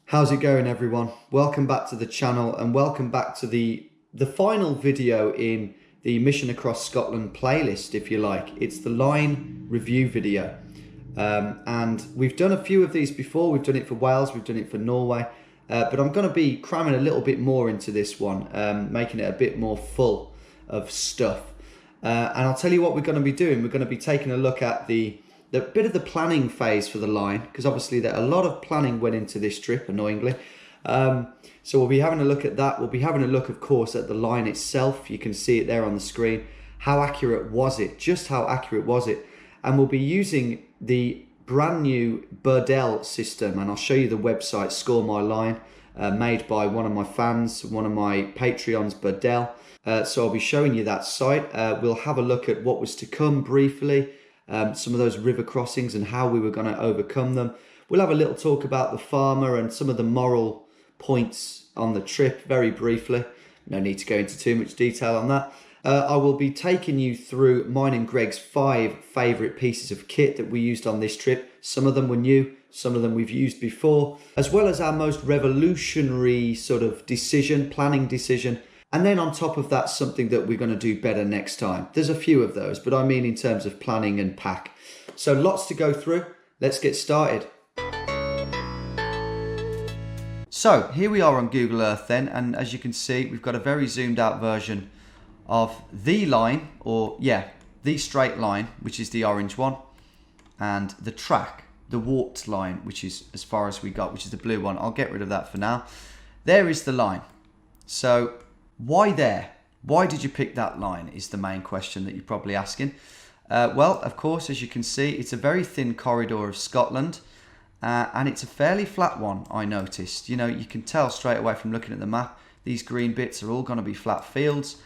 How's it going, everyone? Welcome back to the channel and welcome back to the final video in the Mission Across Scotland playlist, if you like. It's the line review video. And we've done a few of these before. We've done it for Wales, we've done it for Norway. But I'm going to be cramming a little bit more into this one, making it a bit more full of stuff. And I'll tell you what we're going to be doing. We're going to be taking a look at the bit of the planning phase for the line, because obviously a lot of planning went into this trip, annoyingly. So we'll be having a look at that. We'll be having a look, of course, at the line itself. You can see it there on the screen. How accurate was it? Just how accurate was it? And we'll be using the brand new BURDEI system, and I'll show you the website, Score My Line, made by one of my fans, one of my Patreons, BURDEI. So I'll be showing you that site. We'll have a look at what was to come briefly, some of those river crossings and how we were going to overcome them. We'll have a little talk about the farmer and some of the moral points on the trip very briefly. No need to go into too much detail on that. I will be taking you through mine and Greg's 5 favourite pieces of kit that we used on this trip. Some of them were new, some of them we've used before, as well as our most revolutionary sort of planning decision. And then on top of that, something that we're going to do better next time. There's a few of those, but I mean in terms of planning and pack. So lots to go through. Let's get started. So here we are on Google Earth then, and as you can see, we've got a very zoomed out version of the line, the straight line, which is the orange one, and the track, the warped line, which is as far as we got, which is the blue one. I'll get rid of that for now. There is the line. So why there? Why did you pick that line is the main question that you're probably asking. Well, of course, as you can see, it's a very thin corridor of Scotland, and it's a fairly flat one, I noticed. You know, you can tell straight away from looking at the map, these green bits are all going to be flat fields.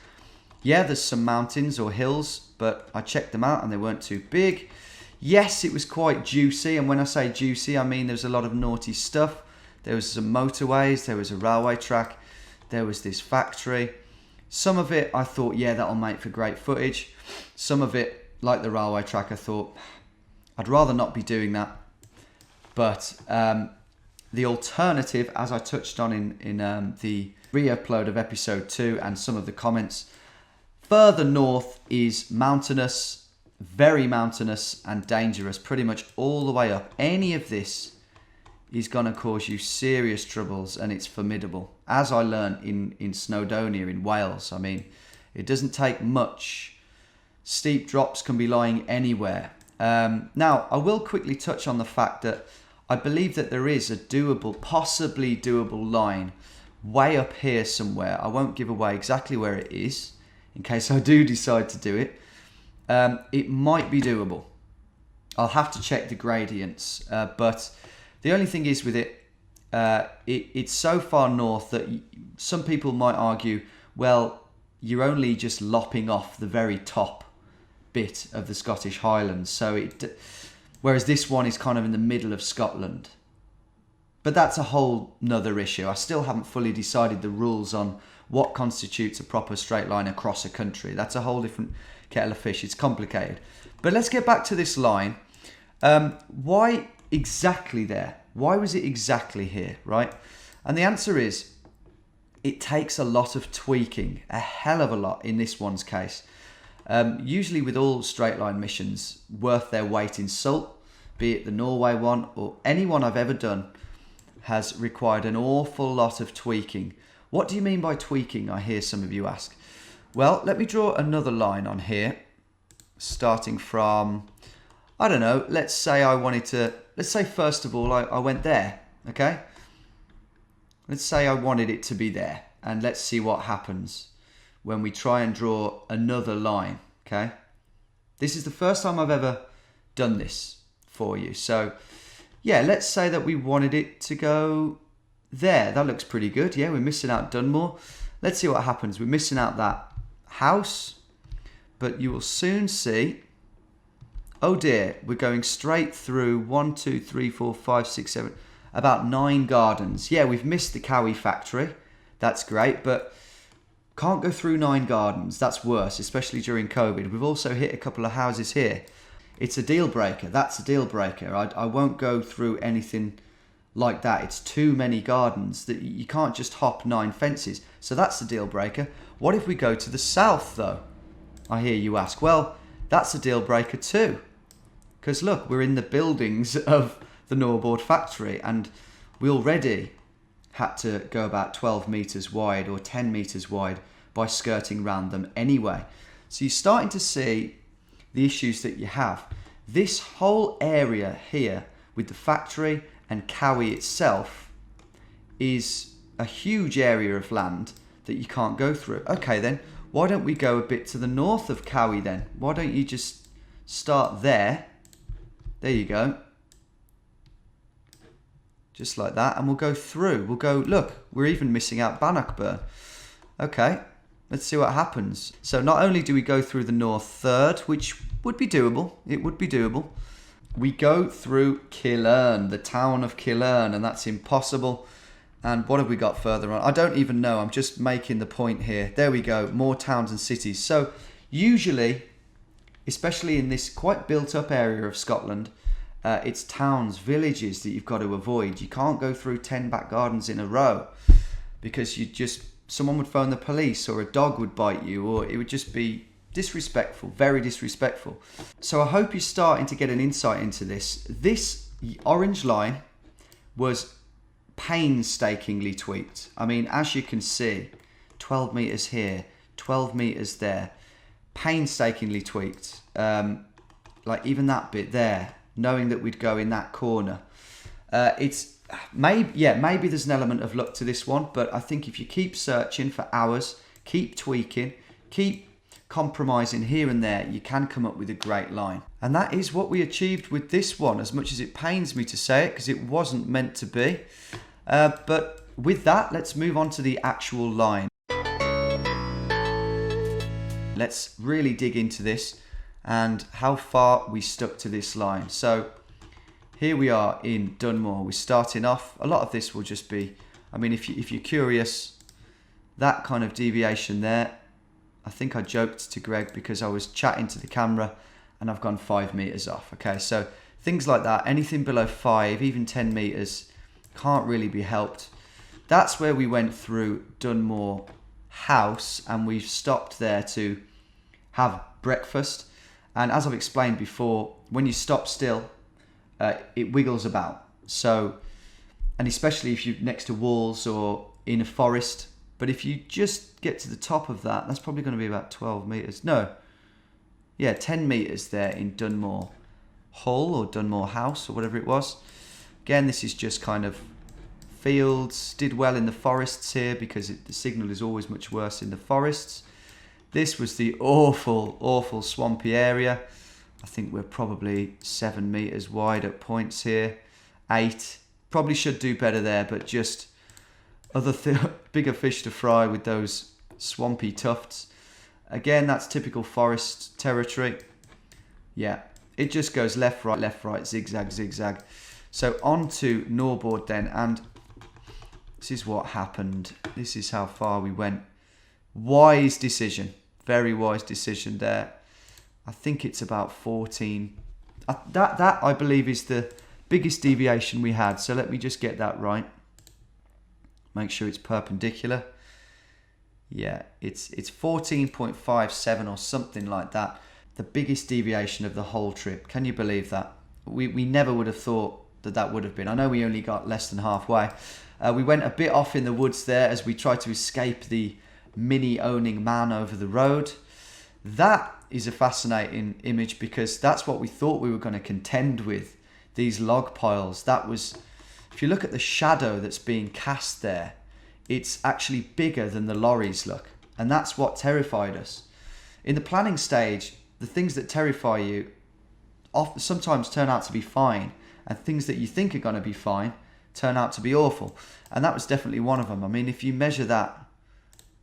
Yeah, there's some mountains or hills, but I checked them out and they weren't too big. Yes, it was quite juicy, and when I say juicy, I mean there's a lot of naughty stuff. There was some motorways, there was a railway track, there was this factory. Some of it I thought, yeah, that'll make for great footage. Some of it, like the railway track, I thought, I'd rather not be doing that. But the alternative, as I touched on in the re-upload of episode 2 and some of the comments, further north is mountainous, very mountainous and dangerous, pretty much all the way up. Any of this is going to cause you serious troubles, and it's formidable. As I learned in Snowdonia in Wales, I mean, it doesn't take much. Steep drops can be lying anywhere. Now, I will quickly touch on the fact that I believe that there is a possibly doable line way up here somewhere. I won't give away exactly where it is in case I do decide to do it. It might be doable. I'll have to check the gradients, but the only thing is with it, it's so far north that some people might argue, well, you're only just lopping off the very top bit of the Scottish Highlands. Whereas this one is kind of in the middle of Scotland. But that's a whole nother issue. I still haven't fully decided the rules on what constitutes a proper straight line across a country. That's a whole different kettle of fish. It's complicated. But let's get back to this line. Why exactly there? Why was it exactly here, right? And the answer is, it takes a lot of tweaking, a hell of a lot in this one's case. Usually with all straight line missions worth their weight in salt, be it the Norway one or any one I've ever done, has required an awful lot of tweaking. What do you mean by tweaking, I hear some of you ask? Well, let me draw another line on here, starting from, I don't know, let's say first of all, I went there, okay? Let's say I wanted it to be there, and let's see what happens when we try and draw another line, okay? This is the first time I've ever done this for you. So, yeah, let's say that we wanted it to go there. That looks pretty good. Yeah, we're missing out Dunmore. Let's see what happens. We're missing out that house, but you will soon see, oh dear, we're going straight through 1, 2, 3, 4, 5, 6, 7, about 9 gardens. Yeah, we've missed the Cowie factory. That's great, but can't go through 9 gardens. That's worse, especially during COVID. We've also hit a couple of houses here. It's a deal breaker. That's a deal breaker. I won't go through anything like that. It's too many gardens. That you can't just hop 9 fences. So that's the deal breaker. What if we go to the south though? I hear you ask. Well, that's a deal breaker too. Because look, we're in the buildings of the Norboard factory and we already had to go about 12 meters wide or 10 meters wide by skirting around them anyway. So you're starting to see the issues that you have. This whole area here with the factory and Cowie itself is a huge area of land that you can't go through. Okay then, why don't we go a bit to the north of Cowie then? Why don't you just start there? There you go. Just like that, and we'll go through. We'll go, look, we're even missing out Bannockburn. Okay, let's see what happens. So not only do we go through the north third, which would be doable, it would be doable. We go through Killern, the town of Killern, and that's impossible. And what have we got further on? I don't even know, I'm just making the point here. There we go, more towns and cities. So usually, especially in this quite built up area of Scotland, it's towns, villages that you've got to avoid. You can't go through 10 back gardens in a row because someone would phone the police or a dog would bite you, or it would just be disrespectful, very disrespectful. So I hope you're starting to get an insight into this. This orange line was painstakingly tweaked. I mean, as you can see, 12 meters here, 12 meters there, painstakingly tweaked. Like even that bit there, knowing that we'd go in that corner. Maybe there's an element of luck to this one, but I think if you keep searching for hours, keep tweaking, keep compromising here and there, you can come up with a great line. And that is what we achieved with this one, as much as it pains me to say it, because it wasn't meant to be. But with that, let's move on to the actual line. Let's really dig into this and how far we stuck to this line. So here we are in Dunmore. We're starting off. A lot of this will just be, I mean, if you're curious, that kind of deviation there, I think I joked to Greg because I was chatting to the camera and I've gone 5 meters off. Okay, so things like that, anything below 5, even 10 meters, can't really be helped. That's where we went through Dunmore House and we've stopped there to have breakfast. And as I've explained before, when you stop still, it wiggles about. So, and especially if you're next to walls or in a forest. But if you just get to the top of that, that's probably going to be about 12 meters. No, yeah, 10 meters there in Dunmore Hall or Dunmore House or whatever it was. Again, this is just kind of fields. Did well in the forests here because the signal is always much worse in the forests. This was the awful, awful swampy area. I think we're probably 7 meters wide at points here. 8. Probably should do better there, but just bigger fish to fry with those swampy tufts. Again, that's typical forest territory. Yeah, it just goes left, right, zigzag, zigzag. So on to Norboard then, and this is what happened. This is how far we went. Wise decision. Very wise decision there. I think it's about 14. That I believe is the biggest deviation we had. So let me just get that right. Make sure it's perpendicular. Yeah, it's 14.57 or something like that. The biggest deviation of the whole trip. Can you believe that? We never would have thought that would have been. I know we only got less than halfway. We went a bit off in the woods there as we tried to escape the mini owning man over the road. That is a fascinating image because that's what we thought we were going to contend with, these log piles. That was, if you look at the shadow that's being cast there, it's actually bigger than the lorries look, and that's what terrified us. In the planning stage, the things that terrify you sometimes turn out to be fine, and things that you think are going to be fine turn out to be awful, and that was definitely one of them. I mean, if you measure that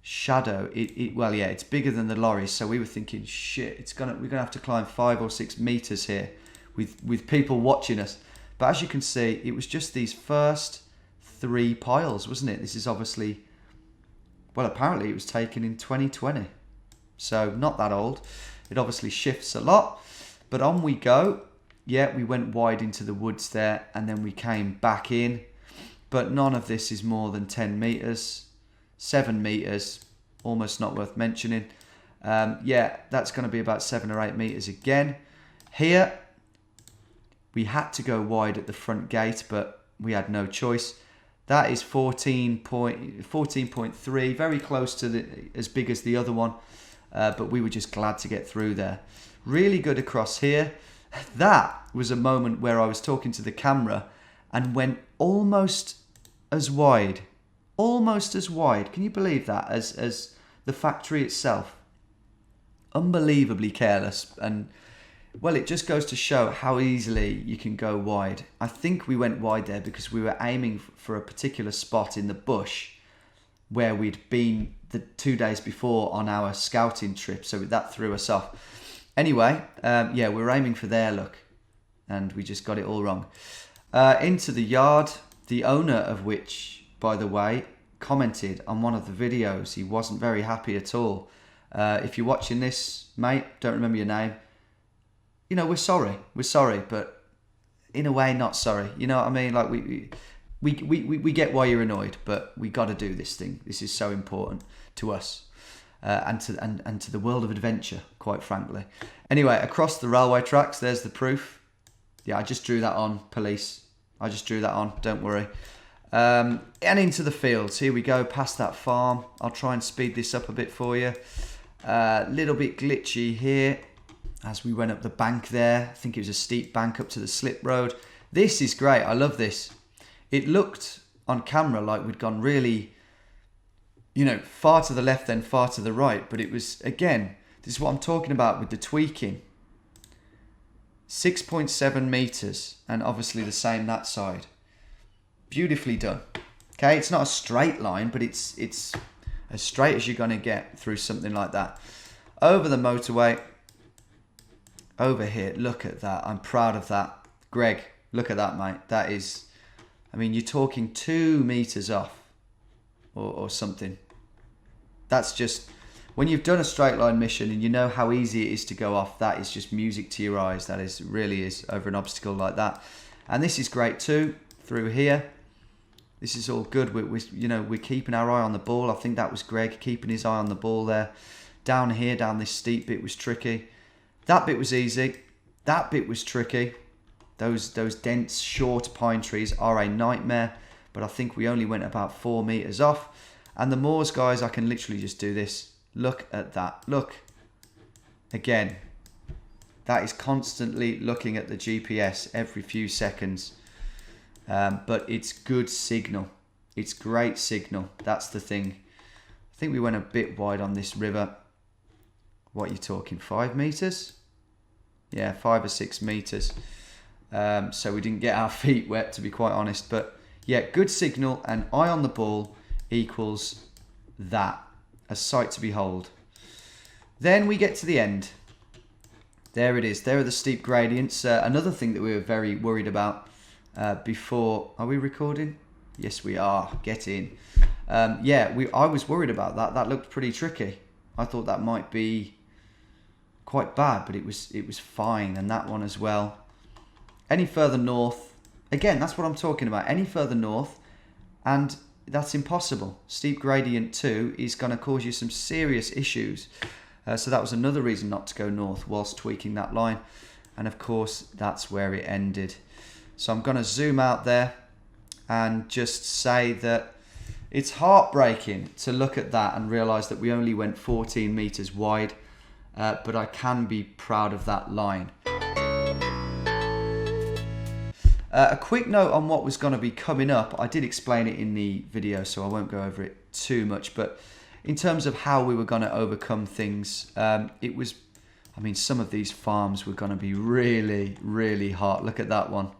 shadow, it's bigger than the lorries, so we were thinking, shit, we're gonna have to climb 5 or 6 meters here with people watching us. But as you can see, it was just these first 3 piles, wasn't it? This is obviously, well, apparently it was taken in 2020, so not that old. It obviously shifts a lot, but on we go. Yeah, we went wide into the woods there, and then we came back in. but none of this is more than 10 meters. 7 meters, almost not worth mentioning. Yeah, that's going to be about 7 or 8 meters again. Here, we had to go wide at the front gate, but we had no choice. That is 14.3, very close to as big as the other one, but we were just glad to get through there. Really good across here. That was a moment where I was talking to the camera and went almost as wide. Almost as wide. Can you believe that? As the factory itself. Unbelievably careless. And, well, it just goes to show how easily you can go wide. I think we went wide there because we were aiming for a particular spot in the bush where we'd been the 2 days before on our scouting trip. So that threw us off. Anyway, yeah, we were aiming for there, look. And we just got it all wrong. Into the yard, the owner of which, by the way, commented on one of the videos. He wasn't very happy at all. If you're watching this, mate, don't remember your name. You know, we're sorry, but in a way, not sorry. You know what I mean? Like we get why you're annoyed, but we got to do this thing. This is so important to us and to the world of adventure, quite frankly. Anyway, across the railway tracks, there's the proof. Yeah, I just drew that on, police. I just drew that on. Don't worry. And into the fields. Here we go, past that farm. I'll try and speed this up a bit for you. Little bit glitchy here as we went up the bank there. I think it was a steep bank up to the slip road. This is great. I love this. It looked on camera like we'd gone really, you know, far to the left then far to the right. But it was, again, this is what I'm talking about with the tweaking. 6.7 meters, and obviously the same that side. Beautifully done. Okay, it's not a straight line, but it's as straight as you're going to get through something like that. Over the motorway. Over here, look at that. I'm proud of that. Greg, look at that, mate. That is, I mean, you're talking 2 meters off or something. That's just, when you've done a straight line mission and you know how easy it is to go off, that is just music to your eyes. That is, really is, over an obstacle like that. And this is great too, through here. This is all good. We're keeping our eye on the ball. I think that was Greg keeping his eye on the ball there. Down here, down this steep bit was tricky. That bit was easy. That bit was tricky. Those dense, short pine trees are a nightmare. But I think we only went about 4 meters off. And the moors, guys, I can literally just do this. Look at that. Look. Again. That is constantly looking at the GPS every few seconds. But it's good signal. It's great signal. That's the thing. I think we went a bit wide on this river. What are you talking? 5 meters? Yeah, 5 or 6 meters. So we didn't get our feet wet, to be quite honest. But yeah, good signal and eye on the ball equals that. A sight to behold. Then we get to the end. There it is. There are the steep gradients. Another thing that we were very worried about before. Are we recording? Yes, we are. Get in. Yeah, I was worried about that. That looked pretty tricky. I thought that might be quite bad, but it was fine. And that one as well. Any further north, again, that's what I'm talking about. Any further north, and that's impossible. Steep gradient 2 is going to cause you some serious issues. So that was another reason not to go north whilst tweaking that line. And of course, that's where it ended. So I'm going to zoom out there and just say that it's heartbreaking to look at that and realise that we only went 14 meters wide. But I can be proud of that line. A quick note on what was going to be coming up. I did explain it in the video, so I won't go over it too much. But in terms of how we were going to overcome things, it was, I mean, some of these farms were going to be really, really hard. Look at that one.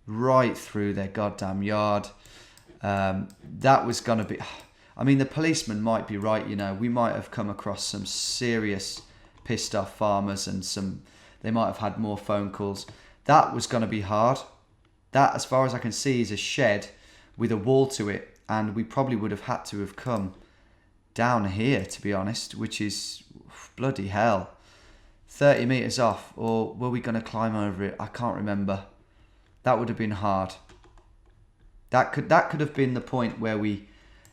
Right through their goddamn yard. That was going to be, I mean, the policeman might be right, you know. We might have come across some serious pissed off farmers and they might have had more phone calls. That was going to be hard. That, as far as I can see, is a shed with a wall to it. And we probably would have had to have come down here, to be honest, which is bloody hell. 30 meters off, or were we going to climb over it? I can't remember. That would have been hard. That could have been the point where we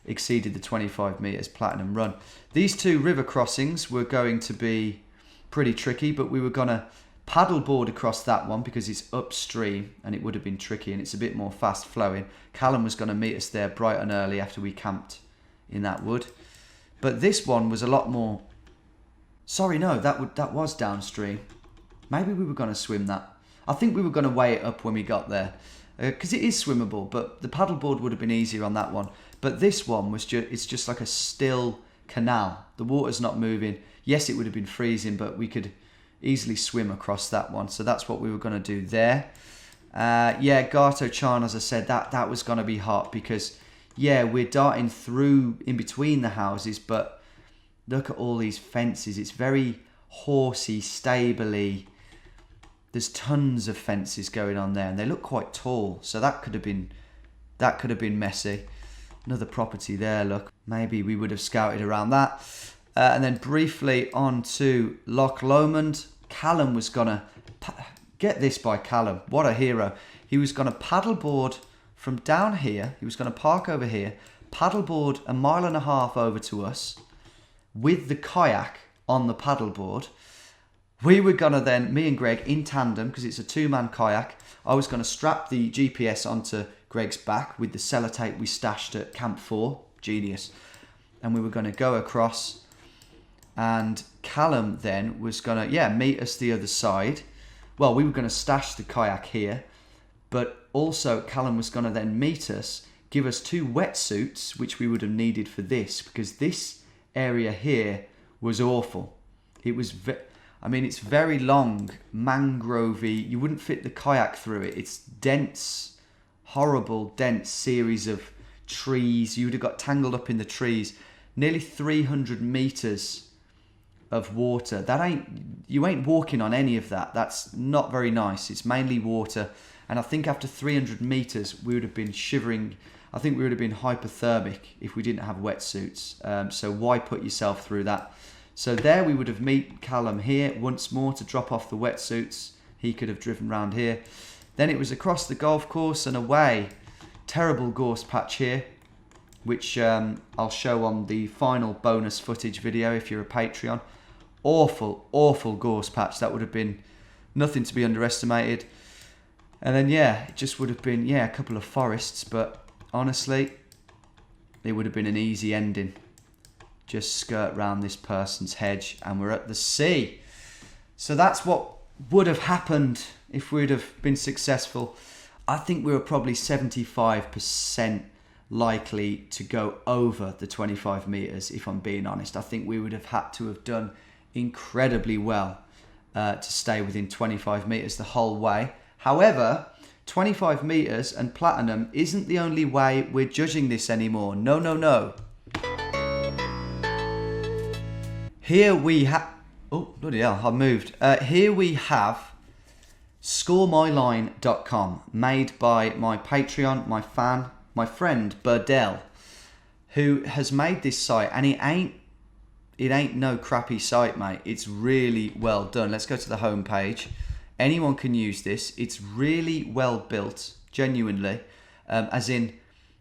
exceeded the 25 meters platinum run. These two river crossings were going to be pretty tricky, but we were going to paddleboard across that one because it's upstream and it would have been tricky and it's a bit more fast flowing. Callum was going to meet us there bright and early after we camped in that wood. But this one was a lot more... Sorry, no, that was downstream. Maybe we were going to swim that. I think we were going to weigh it up when we got there. Because it is swimmable, but the paddleboard would have been easier on that one. But this one was it's just like a still canal. The water's not moving. Yes, it would have been freezing, but we could easily swim across that one. So that's what we were going to do there. Yeah, Gato Chan, as I said, that was going to be hot because, yeah, we're darting through in between the houses, but look at all these fences. It's very horsey, stably. There's tons of fences going on there, and they look quite tall. So that could have been messy. Another property there. Look, maybe we would have scouted around that. And then briefly on to Loch Lomond. Callum was gonna get this by Callum. What a hero! He was gonna paddleboard from down here. He was gonna park over here, paddleboard 1.5 miles over to us with the kayak on the paddleboard. We were going to then, me and Greg, in tandem, because it's a two-man kayak, I was going to strap the GPS onto Greg's back with the sellotape we stashed at Camp 4. Genius. And we were going to go across. And Callum then was going to, meet us the other side. Well, we were going to stash the kayak here. But also, Callum was going to then meet us, give us 2 wetsuits, which we would have needed for this. Because this area here was awful. It was... it's very long, mangrovey. You wouldn't fit the kayak through it. It's dense, horrible, dense series of trees. You would have got tangled up in the trees. Nearly 300 meters of water. You ain't walking on any of that. That's not very nice. It's mainly water. And I think after 300 meters, we would have been shivering. I think we would have been hypothermic if we didn't have wetsuits. So why put yourself through that? So there we would have met Callum here once more to drop off the wetsuits. He could have driven round here. Then it was across the golf course and away. Terrible gorse patch here, which I'll show on the final bonus footage video if you're a Patreon. Awful, awful gorse patch. That would have been nothing to be underestimated. And then, it just would have been, a couple of forests. But honestly, it would have been an easy ending. Just skirt round this person's hedge and we're at the sea. So that's what would have happened if we'd have been successful. I think we were probably 75% likely to go over the 25 meters, if I'm being honest. I think we would have had to have done incredibly well to stay within 25 meters the whole way. However, 25 meters and platinum isn't the only way we're judging this anymore. No, no, no. Here we have... Oh, bloody hell, I moved. Here we have scoremyline.com, made by my Patreon, my fan, my friend BURDEI, who has made this site. And it ain't no crappy site, mate. It's really well done. Let's go to the home page. Anyone can use this. It's really well built, genuinely. As in,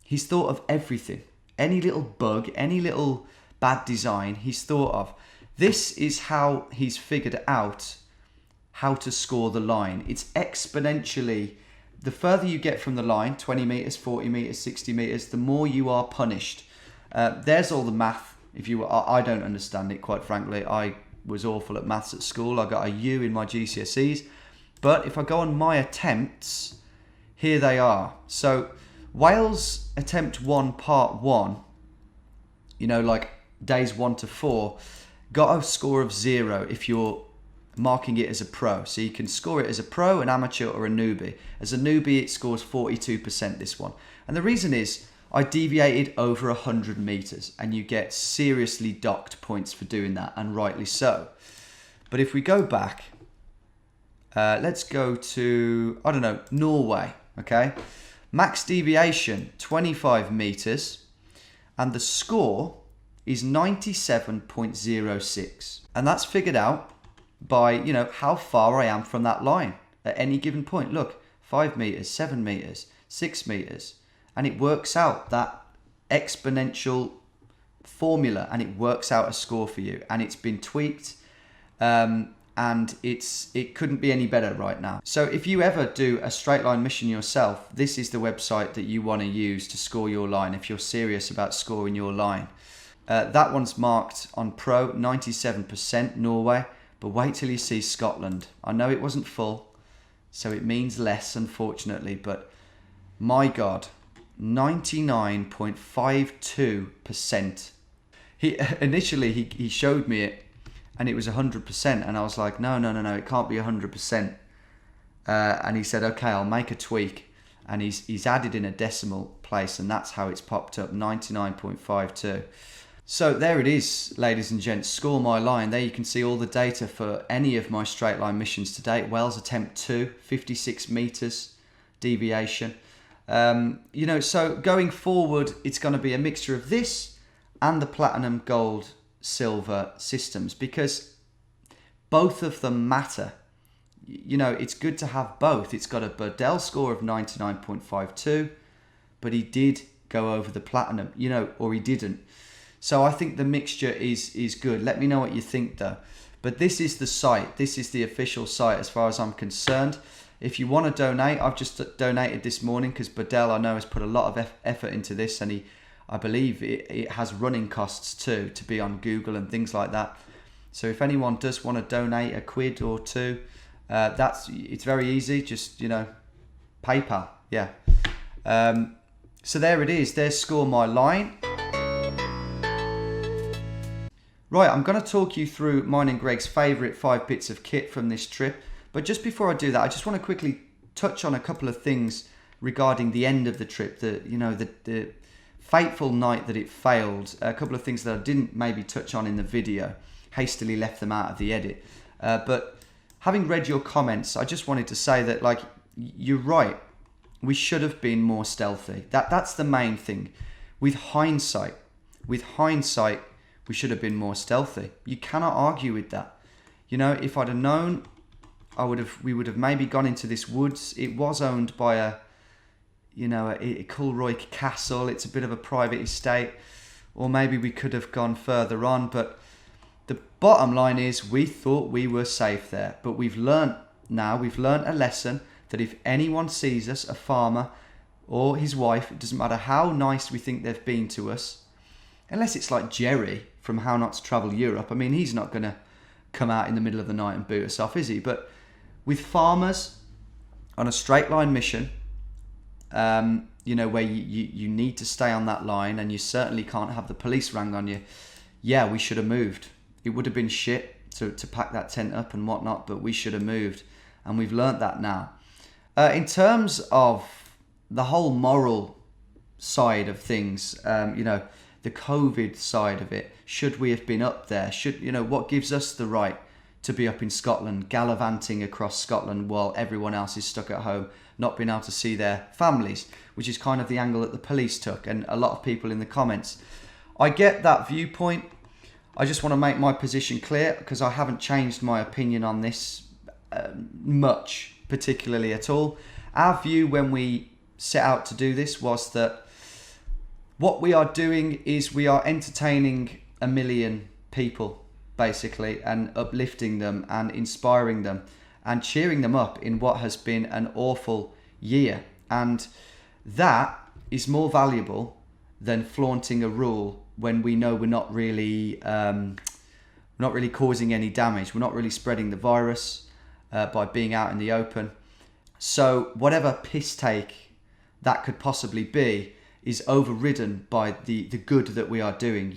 he's thought of everything. Any little bug, any little bad design, he's thought of. This is how he's figured out how to score the line. It's exponentially, the further you get from the line, 20 meters, 40 meters, 60 meters, the more you are punished. There's all the math. I don't understand it, quite frankly. I was awful at maths at school. I got a U in my GCSEs. But if I go on my attempts, here they are. So Wales attempt 1, part 1, like days 1 to 4, got a score of 0 if you're marking it as a pro. So you can score it as a pro, an amateur, or a newbie. As a newbie, it scores 42%, this one. And the reason is I deviated over 100 meters, and you get seriously docked points for doing that, and rightly so. But if we go back, let's go to, Norway, okay? Max deviation, 25 meters, and the score is 97.06. And that's figured out by, how far I am from that line at any given point. Look, 5 meters, 7 meters, 6 meters, and it works out that exponential formula, and it works out a score for you, and it's been tweaked, and it couldn't be any better right now. So if you ever do a straight line mission yourself, this is the website that you want to use to score your line if you're serious about scoring your line. That one's marked on Pro, 97% Norway, but wait till you see Scotland. I know it wasn't full, so it means less, unfortunately, but my God, 99.52%. Initially he showed me it, and it was 100%, and I was like, no, it can't be 100%. And he said, okay, I'll make a tweak, and he's added in a decimal place, and that's how it's popped up, 99.52. So there it is, ladies and gents, score my line. There you can see all the data for any of my straight line missions to date. Wales attempt 2, 56 meters deviation. So going forward, it's going to be a mixture of this and the platinum, gold, silver systems, because both of them matter. It's good to have both. It's got a BURDEI score of 99.52, but he did go over the platinum, or he didn't. So I think the mixture is good. Let me know what you think though. But this is the site. This is the official site as far as I'm concerned. If you want to donate, I've just donated this morning because BURDEI, I know, has put a lot of effort into this, and I believe it has running costs too to be on Google and things like that. So if anyone does want to donate a quid or two, it's very easy. Just PayPal, yeah. So there it is. There's Score My Line. Right, I'm going to talk you through mine and Greg's favourite 5 bits of kit from this trip. But just before I do that, I just want to quickly touch on a couple of things regarding the end of the trip. The fateful night that it failed. A couple of things that I didn't maybe touch on in the video. Hastily left them out of the edit. But having read your comments, I just wanted to say that, you're right. We should have been more stealthy. That's the main thing. With hindsight, we should have been more stealthy. You cannot argue with that. If I'd have known, we would have maybe gone into this woods. It was owned by a Culroy Castle. It's a bit of a private estate. Or maybe we could have gone further on. But the bottom line is we thought we were safe there. But we've learnt a lesson that if anyone sees us, a farmer or his wife, it doesn't matter how nice we think they've been to us, unless it's like Jerry from How Not to Travel Europe. I mean, he's not going to come out in the middle of the night and boot us off, is he? But with farmers on a straight line mission, where you need to stay on that line, and you certainly can't have the police rang on you. Yeah, we should have moved. It would have been shit to pack that tent up and whatnot, but we should have moved, and we've learnt that now. In terms of the whole moral side of things, the COVID side of it, should we have been up there? What gives us the right to be up in Scotland, gallivanting across Scotland while everyone else is stuck at home, not being able to see their families, which is kind of the angle that the police took, and a lot of people in the comments. I get that viewpoint. I just want to make my position clear, because I haven't changed my opinion on this much, particularly at all. Our view when we set out to do this was that what we are doing is we are entertaining 1 million people, basically, and uplifting them and inspiring them and cheering them up in what has been an awful year. And that is more valuable than flaunting a rule when we know we're not really causing any damage. We're not really spreading the virus by being out in the open. So whatever piss take that could possibly be is overridden by the good that we are doing.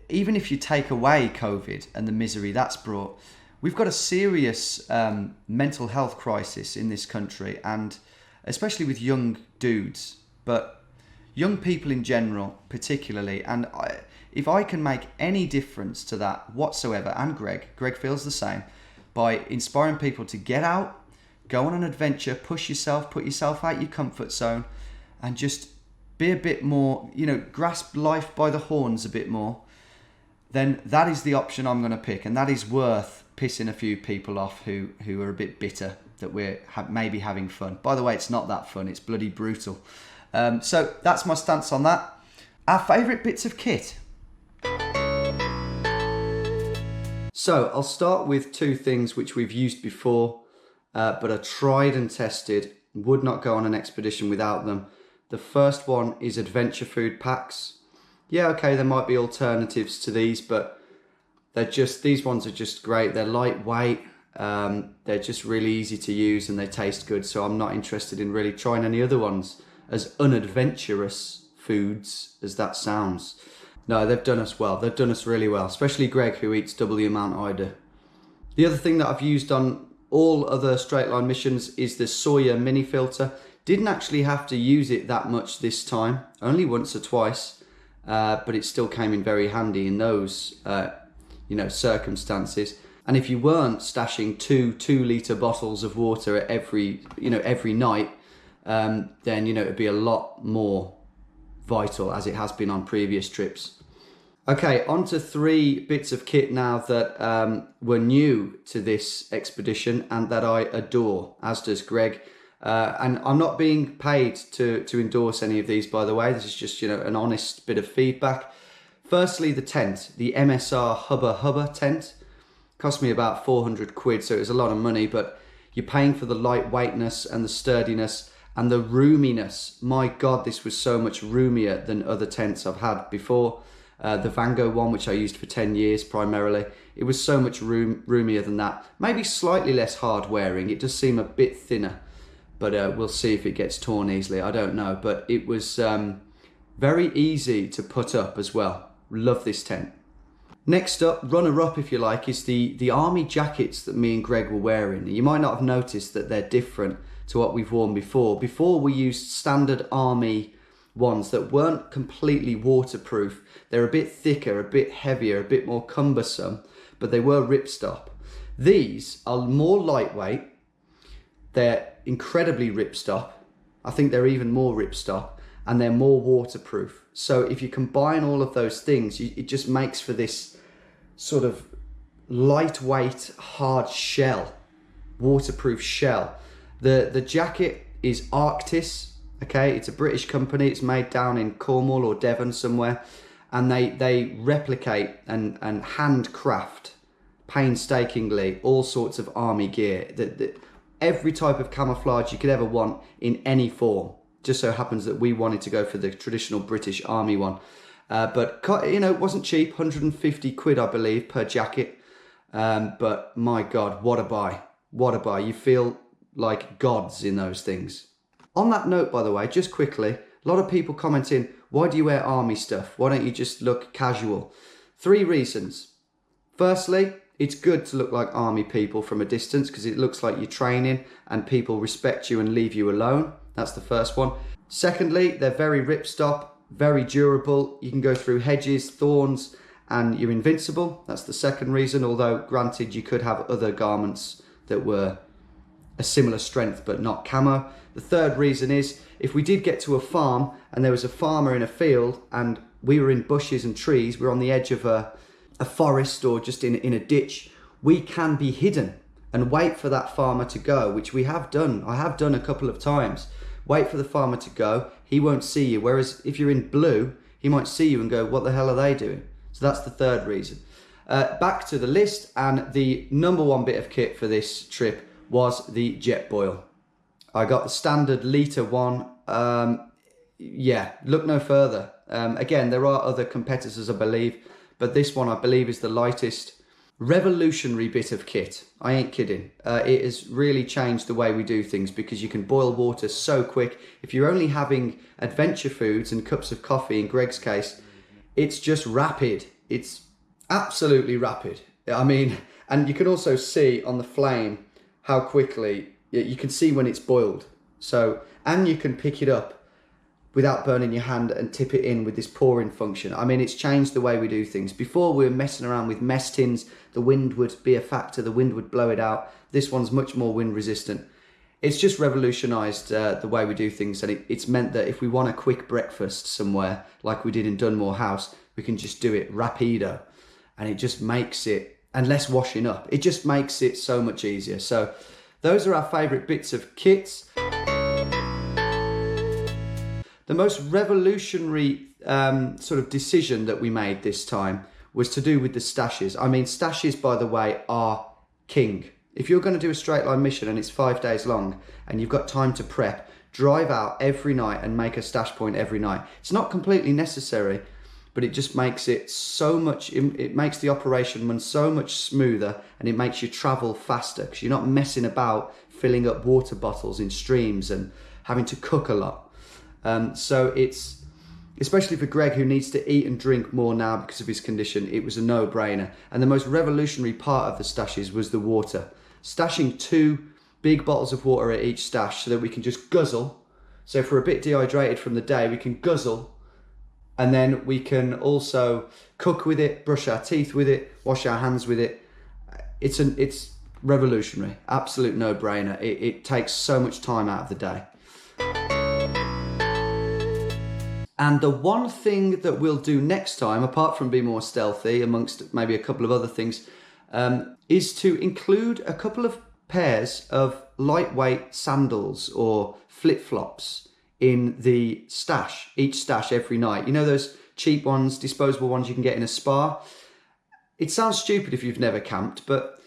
Even if you take away COVID and the misery that's brought, we've got a serious mental health crisis in this country, and especially with young dudes, but young people in general particularly. And if I can make any difference to that whatsoever, and Greg feels the same, by inspiring people to get out, go on an adventure, push yourself, put yourself out your comfort zone, and just be a bit more, grasp life by the horns a bit more, then that is the option I'm going to pick. And that is worth pissing a few people off who are a bit bitter that we're maybe having fun. By the way, it's not that fun. It's bloody brutal. So that's my stance on that. Our favourite bits of kit. So I'll start with two things which we've used before, but are tried and tested, would not go on an expedition without them. The first one is adventure food packs. Yeah, okay, there might be alternatives to these, but these ones are just great. They're lightweight, they're just really easy to use, and they taste good. So I'm not interested in really trying any other ones, as unadventurous foods as that sounds. No, they've done us well. They've done us really well, especially Greg, who eats double the amount I do. The other thing that I've used on all other straight line missions is the Sawyer mini filter. Didn't actually have to use it that much this time, only once or twice, but it still came in very handy in those circumstances. And if you weren't stashing two 2-litre bottles of water at every night, then it'd be a lot more vital, as it has been on previous trips. Okay, on to 3 bits of kit now that were new to this expedition and that I adore, as does Greg. And I'm not being paid to endorse any of these, by the way. This is just an honest bit of feedback. Firstly, the tent, the MSR Hubba tent, cost me about 400 quid, so it was a lot of money, but you're paying for the lightweightness and the sturdiness and the roominess. My God, this was so much roomier than other tents I've had before. The Vango one, which I used for 10 years primarily, it was so much roomier than that. Maybe slightly less hard wearing. It does seem a bit thinner, but we'll see if it gets torn easily. I don't know, but it was very easy to put up as well. Love this tent. Next up, runner-up if you like, is the army jackets that me and Greg were wearing. You might not have noticed that they're different to what we've worn before. Before we used standard army ones that weren't completely waterproof. They're a bit thicker, a bit heavier, a bit more cumbersome, but they were ripstop. These are more lightweight. They're incredibly ripstop. I think they're even more ripstop, and they're more waterproof. So if you combine all of those things, it just makes for this sort of lightweight, hard shell, waterproof shell. The jacket is Arctis. Okay, it's a British company. It's made down in Cornwall or Devon somewhere, and they replicate and handcraft painstakingly all sorts of army gear. Every type of camouflage you could ever want in any form. Just so happens that we wanted to go for the traditional British Army one, but it wasn't cheap. 150 quid, I believe, per jacket. But my God, what a buy! What a buy! You feel like gods in those things. On that note, by the way, just quickly, a lot of people commenting, why do you wear army stuff? Why don't you just look casual? 3 reasons. Firstly, it's good to look like army people from a distance because it looks like you're training and people respect you and leave you alone. That's the first one. Secondly, they're very ripstop, very durable. You can go through hedges, thorns, and you're invincible. That's the second reason, although granted you could have other garments that were a similar strength but not camo. The third reason is if we did get to a farm and there was a farmer in a field and we were in bushes and trees, we're on the edge of a forest or just in a ditch, we can be hidden and wait for that farmer to go, which we have done. I have done a couple of times. Wait for the farmer to go, he won't see you. Whereas if you're in blue, he might see you and go, what the hell are they doing? So that's the third reason. Back to the list, and the number 1 bit of kit for this trip was the jet boil. I got the standard litre one. Look no further. Again, there are other competitors, I believe, but this one I believe is the lightest. Revolutionary bit of kit. I ain't kidding. It has really changed the way we do things because you can boil water so quick. If you're only having adventure foods and cups of coffee, in Greg's case, it's just rapid. It's absolutely rapid. I mean, and you can also see on the flame how quickly you can see when it's boiled. So, and you can pick it up without burning your hand and tip it in with this pouring function. I mean, it's changed the way we do things. Before we were messing around with mess tins, the wind would be a factor, the wind would blow it out. This one's much more wind resistant. It's just revolutionised the way we do things, and it's meant that if we want a quick breakfast somewhere, like we did in Dunmore House, we can just do it rapido, and it just makes it, and less washing up, it just makes it so much easier. So those are our favourite bits of kits. The most revolutionary sort of decision that we made this time was to do with the stashes. I mean, stashes, by the way, are king. If you're going to do a straight line mission and it's 5 days long and you've got time to prep, drive out every night and make a stash point every night. It's not completely necessary, but it just makes it so much, it makes the operation run so much smoother, and it makes you travel faster because you're not messing about filling up water bottles in streams and having to cook a lot. So it's, especially for Greg, who needs to eat and drink more now because of his condition, it was a no-brainer. And the most revolutionary part of the stashes was the water. Stashing 2 big bottles of water at each stash so that we can just guzzle. So if we're a bit dehydrated from the day, we can guzzle, and then we can also cook with it, brush our teeth with it, wash our hands with it. It's revolutionary, absolute no-brainer. It takes so much time out of the day. And the one thing that we'll do next time, apart from being more stealthy, amongst maybe a couple of other things, is to include a couple of pairs of lightweight sandals or flip-flops in the stash, each stash every night. You know those cheap ones, disposable ones you can get in a spa? It sounds stupid if you've never camped, but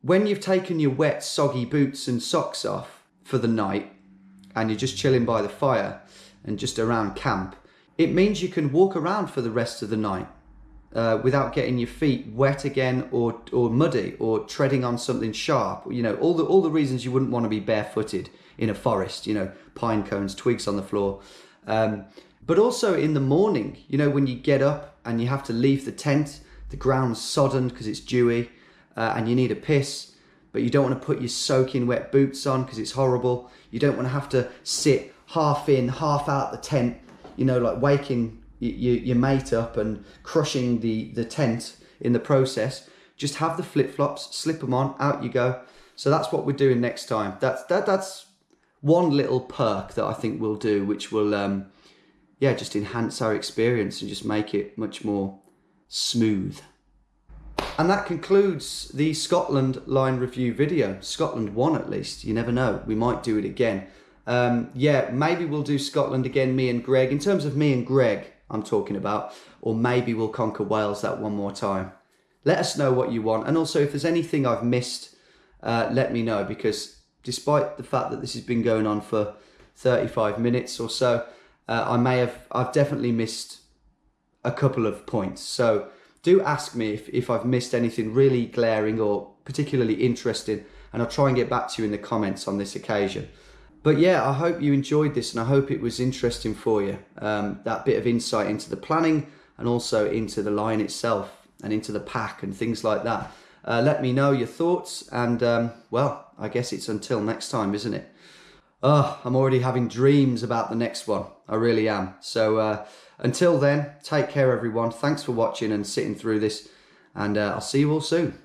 when you've taken your wet, soggy boots and socks off for the night and you're just chilling by the fire and just around camp, it means you can walk around for the rest of the night without getting your feet wet again or muddy or treading on something sharp. You know, all the reasons you wouldn't want to be barefooted in a forest, you know, pine cones, twigs on the floor. But also in the morning, you know, when you get up and you have to leave the tent, the ground's sodden because it's dewy, and you need a piss, but you don't want to put your soaking wet boots on because it's horrible. You don't want to have to sit half in, half out the tent, you know, like waking your mate up and crushing the tent in the process. Just have the flip-flops, slip them on, out you go. So that's what we're doing next time. That's one little perk that I think we'll do, which will just enhance our experience and just make it much more smooth. And that concludes the Scotland line review video. Scotland 1 at least, you never know, we might do it again. Maybe we'll do Scotland again, me and Greg. In terms of me and Greg, I'm talking about, or maybe we'll conquer Wales that one more time. Let us know what you want, and also if there's anything I've missed, let me know, because despite the fact that this has been going on for 35 minutes or so, I've definitely missed a couple of points. So do ask me if I've missed anything really glaring or particularly interesting, and I'll try and get back to you in the comments on this occasion. But yeah, I hope you enjoyed this, and I hope it was interesting for you. That bit of insight into the planning and also into the line itself and into the pack and things like that. Let me know your thoughts, and I guess it's until next time, isn't it? I'm already having dreams about the next one. I really am. So until then, take care everyone. Thanks for watching and sitting through this, and I'll see you all soon.